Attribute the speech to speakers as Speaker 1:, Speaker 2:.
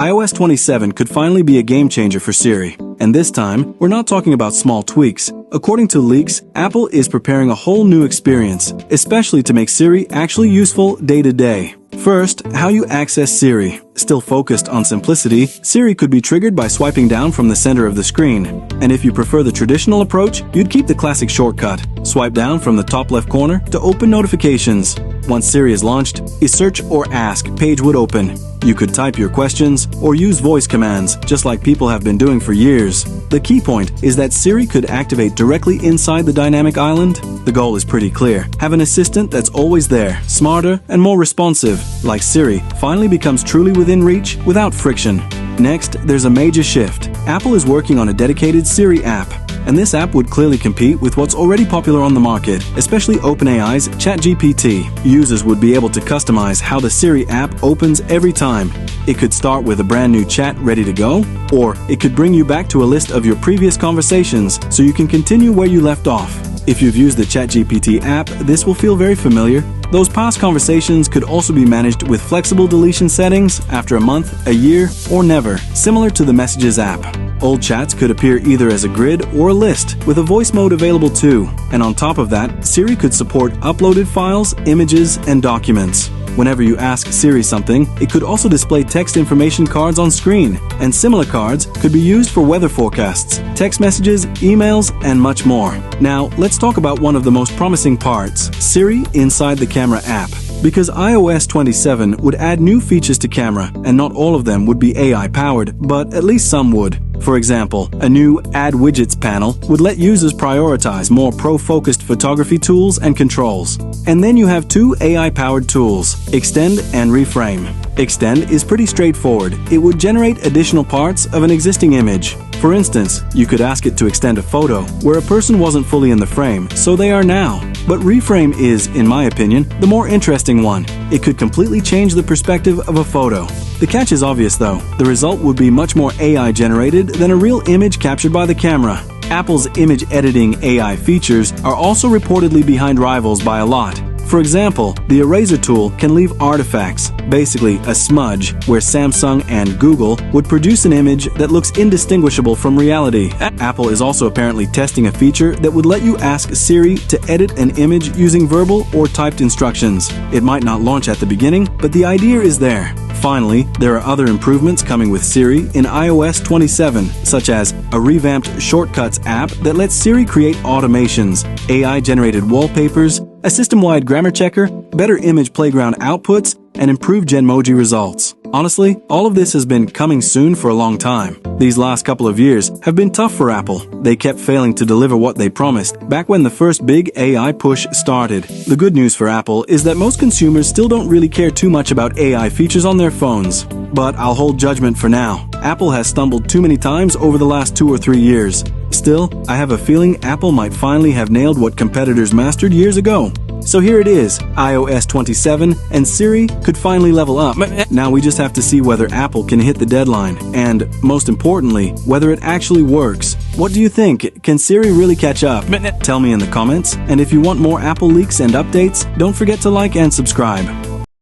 Speaker 1: iOS 27 could finally be a game-changer for Siri. And this time, we're not talking about small tweaks. According to leaks, Apple is preparing a whole new experience, especially to make Siri actually useful day-to-day. First, how you access Siri. Still focused on simplicity, Siri could be triggered by swiping down from the center of the screen. And if you prefer the traditional approach, you'd keep the classic shortcut. Swipe down from the top left corner to open notifications. Once Siri is launched, a search or ask page would open. You could type your questions or use voice commands, just like people have been doing for years. The key point is that Siri could activate directly inside the dynamic island. The goal is pretty clear. Have an assistant that's always there, smarter and more responsive, like Siri, finally becomes truly within reach without friction. Next, there's a major shift. Apple is working on a dedicated Siri app. And this app would clearly compete with what's already popular on the market, especially OpenAI's ChatGPT. Users would be able to customize how the Siri app opens every time. It could start with a brand new chat ready to go, or it could bring you back to a list of your previous conversations so you can continue where you left off. If you've used the ChatGPT app, this will feel very familiar. Those past conversations could also be managed with flexible deletion settings after a month, a year, or never, similar to the Messages app. Old chats could appear either as a grid or a list, with a voice mode available too. And on top of that, Siri could support uploaded files, images, and documents. Whenever you ask Siri something, it could also display text information cards on screen, and similar cards could be used for weather forecasts, text messages, emails, and much more. Now, let's talk about one of the most promising parts, Siri inside the camera app. Because iOS 27 would add new features to camera, and not all of them would be AI-powered, but at least some would. For example, a new Add Widgets panel would let users prioritize more pro-focused photography tools and controls. And then you have two AI-powered tools, Extend and Reframe. Extend is pretty straightforward. It would generate additional parts of an existing image. For instance, you could ask it to extend a photo where a person wasn't fully in the frame, so they are now. But Reframe is, in my opinion, the more interesting one. It could completely change the perspective of a photo. The catch is obvious though. The result would be much more AI-generated than a real image captured by the camera. Apple's image editing AI features are also reportedly behind rivals by a lot. For example, the eraser tool can leave artifacts, basically a smudge, where Samsung and Google would produce an image that looks indistinguishable from reality. Apple is also apparently testing a feature that would let you ask Siri to edit an image using verbal or typed instructions. It might not launch at the beginning, but the idea is there. Finally, there are other improvements coming with Siri in iOS 27, such as a revamped Shortcuts app that lets Siri create automations, AI-generated wallpapers, a system-wide grammar checker, better Image Playground outputs, and improved Genmoji results. Honestly, all of this has been coming soon for a long time. These last couple of years have been tough for Apple. They kept failing to deliver what they promised back when the first big AI push started. The good news for Apple is that most consumers still don't really care too much about AI features on their phones. But I'll hold judgment for now. Apple has stumbled too many times over the last 2 or 3 years. Still, I have a feeling Apple might finally have nailed what competitors mastered years ago. So here it is, iOS 27, and Siri could finally level up. Now we just have to see whether Apple can hit the deadline, and, most importantly, whether it actually works. What do you think? Can Siri really catch up? Tell me in the comments, and if you want more Apple leaks and updates, don't forget to like and subscribe.